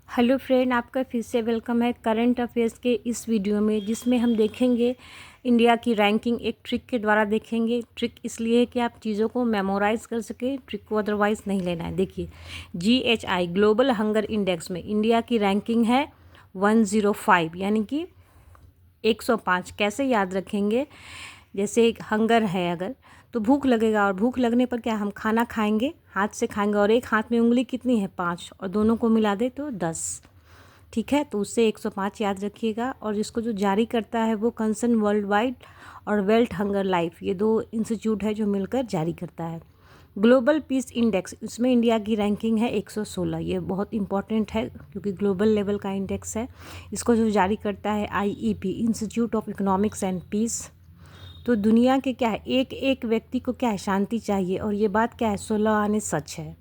Hello friend, आपका फिर से वेलकम है करंट अफेयर्स के इस वीडियो में, जिसमें हम देखेंगे इंडिया की रैंकिंग एक ट्रिक के द्वारा देखेंगे। ट्रिक इसलिए है कि आप चीज़ों को मेमोराइज कर सके, ट्रिक को अदरवाइज नहीं लेना है। देखिए, GHI ग्लोबल हंगर इंडेक्स में इंडिया की रैंकिंग है 105, यानी कि 105। कैसे याद रखेंगे? जैसे एक हंगर है, अगर तो भूख लगेगा, और भूख लगने पर क्या हम खाना खाएंगे, हाथ से खाएंगे, और एक हाथ में उंगली कितनी है 5, और दोनों को मिला दे तो 10। ठीक है, तो उससे 105 याद रखिएगा। और जिसको जो जारी करता है वो कंसर्न वर्ल्ड वाइड और वेल्थ हंगर लाइफ, ये 2 इंस्टीट्यूट है जो मिलकर जारी करता है। ग्लोबल पीस इंडेक्स, इसमें इंडिया की रैंकिंग है 116। ये बहुत इंपॉर्टेंट है क्योंकि ग्लोबल लेवल का इंडेक्स है। इसको जो जारी करता है IEP, institute of economics and peace. तो दुनिया के क्या है, एक एक व्यक्ति को क्या है, शांति चाहिए, और ये बात क्या है, 16 आने सच है।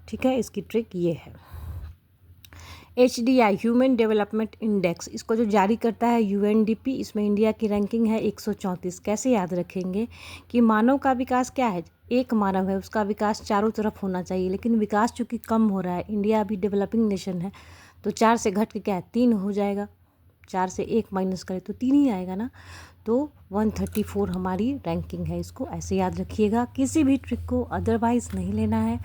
ठीक है, इसकी ट्रिक ये है। HDI ह्यूमन डेवलपमेंट इंडेक्स, इसको जो जारी करता है UNDP, इसमें इंडिया की रैंकिंग है 134। कैसे याद रखेंगे कि मानव का विकास क्या है, एक मानव है, उसका विकास चारों तरफ होना चाहिए, लेकिन विकास चूँकि कम हो रहा है, इंडिया अभी डेवलपिंग नेशन है, तो 4 से घट के क्या है 3 हो जाएगा। 4 से 1 माइनस करें तो 3 ही आएगा ना। तो 134 हमारी रैंकिंग है। इसको ऐसे याद रखिएगा, किसी भी ट्रिक को अदरवाइज़ नहीं लेना है।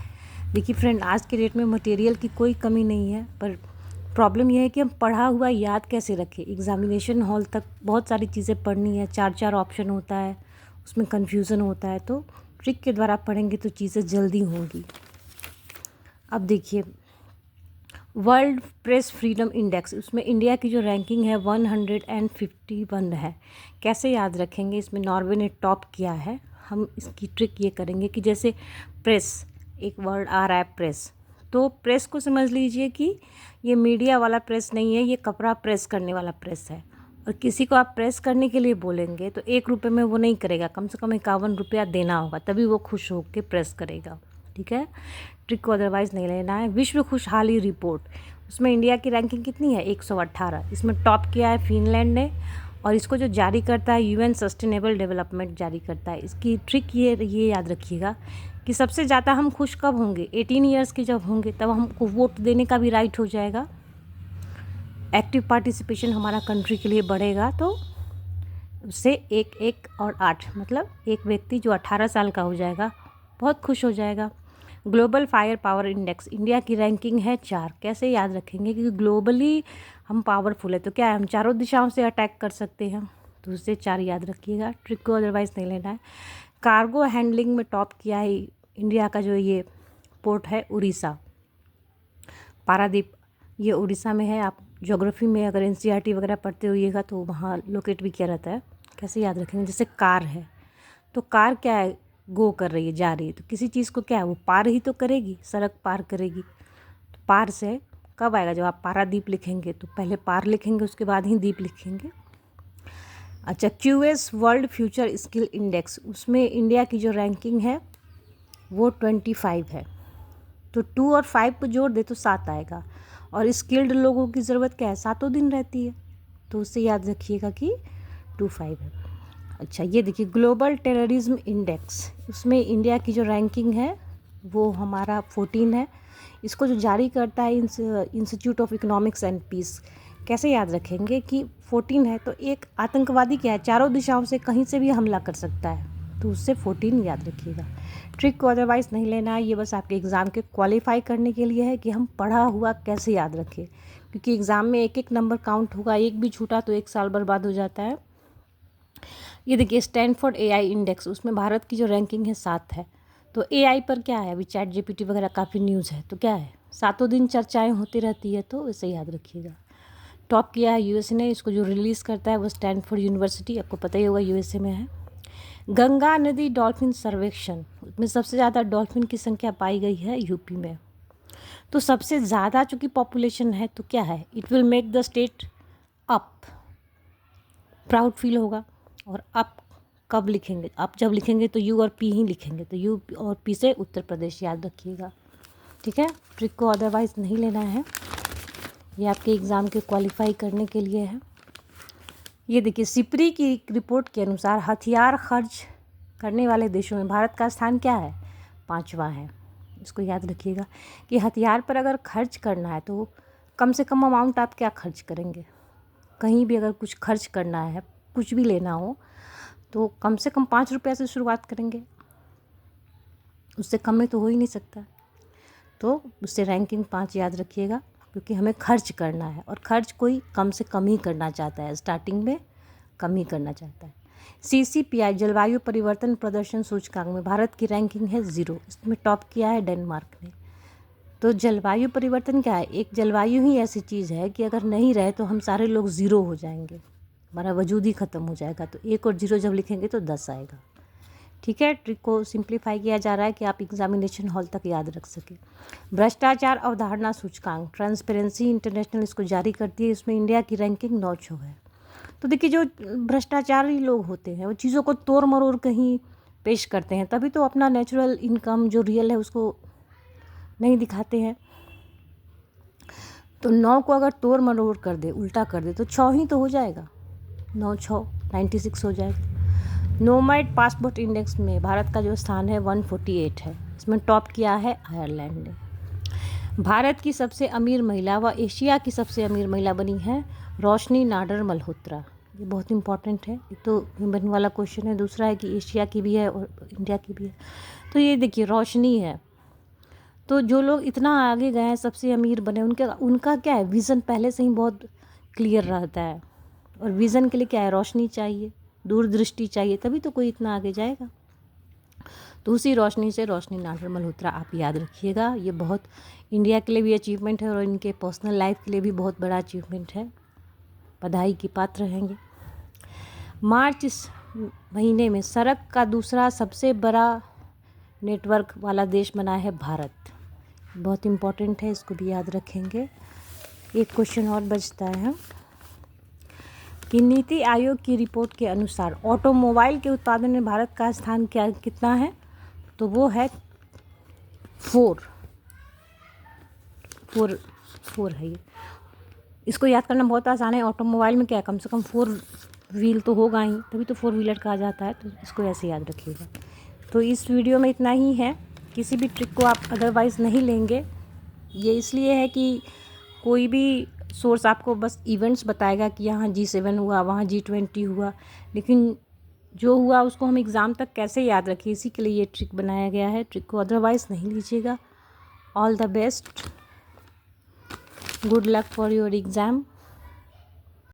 देखिए फ्रेंड, आज के डेट में मटेरियल की कोई कमी नहीं है, पर प्रॉब्लम यह है कि हम पढ़ा हुआ याद कैसे रखें। एग्जामिनेशन हॉल तक बहुत सारी चीज़ें पढ़नी है, 4 ऑप्शन होता है, उसमें कन्फ्यूज़न होता है, तो ट्रिक के द्वारा पढ़ेंगे तो चीज़ें जल्दी होंगी। अब देखिए, वर्ल्ड प्रेस फ्रीडम इंडेक्स, उसमें इंडिया की जो रैंकिंग है 151 है। कैसे याद रखेंगे? इसमें नॉर्वे ने टॉप किया है। हम इसकी ट्रिक ये करेंगे कि जैसे प्रेस, एक वर्ड आ रहा है प्रेस, तो प्रेस को समझ लीजिए कि ये मीडिया वाला प्रेस नहीं है, ये कपड़ा प्रेस करने वाला प्रेस है। और किसी को आप प्रेस करने के लिए बोलेंगे तो 1 रुपये में वो नहीं करेगा, कम से कम 51 रुपया देना होगा, तभी वो खुश होकर प्रेस करेगा। ठीक है, ट्रिक को अदरवाइज़ नहीं लेना है। विश्व खुशहाली रिपोर्ट, उसमें इंडिया की रैंकिंग कितनी है 118। इसमें टॉप किया है फिनलैंड ने, और इसको जो जारी करता है UN सस्टेनेबल डेवलपमेंट जारी करता है। इसकी ट्रिक ये याद रखिएगा कि सबसे ज़्यादा हम खुश कब होंगे, 18 ईयर्स के जब होंगे, तब हमको वोट देने का भी राइट हो जाएगा। एक्टिव पार्टिसिपेशन हमारा कंट्री के लिए बढ़ेगा, तो उससे 1 और 8, मतलब एक व्यक्ति जो 18 साल का हो जाएगा बहुत खुश हो जाएगा। Global fire power index, India की रैंकिंग है 4। कैसे याद रखेंगे? क्योंकि ग्लोबली हम पावरफुल है, तो क्या है, हम चारों दिशाओं से अटैक कर सकते हैं, तो उससे 4 याद रखिएगा। ट्रिक को अदरवाइज़ नहीं लेना है। कार्गो हैंडलिंग में टॉप किया है इंडिया का जो ये पोर्ट है उड़ीसा, पारादीप, ये उड़ीसा में है। आप ज्योग्राफी में अगर NCERT वगैरह पढ़ते होइएगा तो वहाँ लोकेट भी किया रहता है। कैसे याद रखेंगे? जैसे कार है, तो कार क्या है, गो कर रही है, जा रही है, तो किसी चीज़ को क्या है, वो पार ही तो करेगी, सड़क पार करेगी। तो पार से कब आएगा, जब आप पारादीप लिखेंगे तो पहले पार लिखेंगे, उसके बाद ही दीप लिखेंगे। अच्छा, QS world future skill index, उसमें इंडिया की जो रैंकिंग है वो 25 है। तो 2 और 5 को जोड़ दे तो 7 आएगा। और स्किल्ड लोगों की ज़रूरत क्या है, 7 दिन रहती है, तो उससे याद रखिएगा कि 25 है। अच्छा, ये देखिए ग्लोबल टेररिज्म इंडेक्स, उसमें इंडिया की जो रैंकिंग है वो हमारा 14 है। इसको जो जारी करता है institute of economics and peace. कैसे याद रखेंगे कि 14 है, तो एक आतंकवादी क्या है, चारों दिशाओं से कहीं से भी हमला कर सकता है, तो उससे 14 याद रखिएगा। ट्रिक को अदरवाइज़ नहीं लेना है, ये बस आपके एग्ज़ाम के क्वालिफाई करने के लिए है कि हम पढ़ा हुआ कैसे याद रखें, क्योंकि एग्ज़ाम में एक नंबर काउंट होगा, एक भी छूटा तो 1 साल बर्बाद हो जाता है। ये देखिए स्टैनफोर्ड AI इंडेक्स, उसमें भारत की जो रैंकिंग है 7 है। तो AI पर क्या है, अभी ChatGPT वगैरह काफ़ी न्यूज़ है, तो क्या है, 7 दिन चर्चाएं होती रहती है, तो इसे याद रखिएगा। टॉप किया है US ने, इसको जो रिलीज़ करता है वो स्टैनफोर्ड यूनिवर्सिटी, आपको पता ही होगा USA में है। गंगा नदी डॉल्फिन सर्वेक्षण, उसमें सबसे ज़्यादा डॉल्फिन की संख्या पाई गई है UP में। तो सबसे ज़्यादा चूँकि पॉपुलेशन है, तो क्या है, it will make the state up, proud feel होगा। और अप कब लिखेंगे, अप जब लिखेंगे तो U और P ही लिखेंगे, तो U और P से उत्तर प्रदेश याद रखिएगा। ठीक है, ट्रिक को अदरवाइज़ नहीं लेना है, ये आपके एग्ज़ाम के क्वालिफाई करने के लिए है। ये देखिए सिपरी की रिपोर्ट के अनुसार हथियार खर्च करने वाले देशों में भारत का स्थान क्या है, 5वां है। इसको याद रखिएगा कि हथियार पर अगर खर्च करना है तो कम से कम अमाउंट आप क्या खर्च करेंगे? कहीं भी अगर कुछ खर्च करना है, कुछ भी लेना हो, तो कम से कम 5 रुपये से शुरुआत करेंगे, उससे कम में तो हो ही नहीं सकता। तो उससे रैंकिंग 5 याद रखिएगा, क्योंकि हमें खर्च करना है और खर्च कोई कम से कम ही करना चाहता है, स्टार्टिंग में कम ही करना चाहता है। CCPI जलवायु परिवर्तन प्रदर्शन सूचकांक में भारत की रैंकिंग है 0, इसमें टॉप किया है डेनमार्क ने। तो जलवायु परिवर्तन क्या है? एक जलवायु ही ऐसी चीज़ है कि अगर नहीं रहे तो हम सारे लोग 0 हो जाएंगे, हमारा वजूद ही ख़त्म हो जाएगा। तो 1 और 0 जब लिखेंगे तो 10 आएगा। ठीक है, ट्रिक को सिंप्लीफाई किया जा रहा है कि आप एग्जामिनेशन हॉल तक याद रख सकें। भ्रष्टाचार अवधारणा सूचकांक ट्रांसपेरेंसी इंटरनेशनल इसको जारी करती है, इसमें इंडिया की रैंकिंग 9 है। तो देखिए, जो भ्रष्टाचारी लोग होते हैं वो चीज़ों को तोड़ मरोड़ कहीं पेश करते हैं, तभी तो अपना नेचुरल इनकम जो रियल है उसको नहीं दिखाते हैं। तो 9 को अगर तोड़ मरोड़ कर दे, उल्टा कर दे, तो 6 ही तो हो जाएगा। 9 6 96 हो जाएगा। नोमैड पासपोर्ट इंडेक्स में भारत का जो स्थान है 148 है, इसमें टॉप किया है आयरलैंड ने। भारत की सबसे अमीर महिला व एशिया की सबसे अमीर महिला बनी है रोशनी नाडर मल्होत्रा। ये बहुत इंपॉर्टेंट है, एक तो ह्यूमन वाला क्वेश्चन है, दूसरा है कि एशिया की भी है और इंडिया की भी है। तो ये देखिए रोशनी है, तो जो लोग इतना आगे गए हैं, सबसे अमीर बने, उनका क्या है, विज़न पहले से ही बहुत क्लियर रहता है। और विज़न के लिए क्या है, रोशनी चाहिए, दूरदृष्टि चाहिए, तभी तो कोई इतना आगे जाएगा। तो उसी रोशनी से रोशनी नाडर मल्होत्रा आप याद रखिएगा। ये बहुत इंडिया के लिए भी अचीवमेंट है और इनके पर्सनल लाइफ के लिए भी बहुत बड़ा अचीवमेंट है, बधाई की पात्र रहेंगे। मार्च इस महीने में सड़क का दूसरा सबसे बड़ा नेटवर्क वाला देश बना है भारत। बहुत इम्पोर्टेंट है, इसको भी याद रखेंगे। एक क्वेश्चन और बचता है कि नीति आयोग की रिपोर्ट के अनुसार ऑटोमोबाइल के उत्पादन में भारत का स्थान कितना है? तो वो है 4 है ये। इसको याद करना बहुत आसान है। ऑटोमोबाइल में क्या है, कम से कम 4 व्हील तो होगा ही, तभी तो 4 व्हीलर कहा जाता है। तो इसको ऐसे याद रखिएगा। तो इस वीडियो में इतना ही है। किसी भी ट्रिक को आप अदरवाइज़ नहीं लेंगे, ये इसलिए है कि कोई भी सोर्स आपको बस इवेंट्स बताएगा कि यहाँ G7 हुआ, वहाँ G20 हुआ, लेकिन जो हुआ उसको हम एग्ज़ाम तक कैसे याद रखें, इसी के लिए ये ट्रिक बनाया गया है। ट्रिक को अदरवाइज़ नहीं लीजिएगा। All the best, good luck for your exam.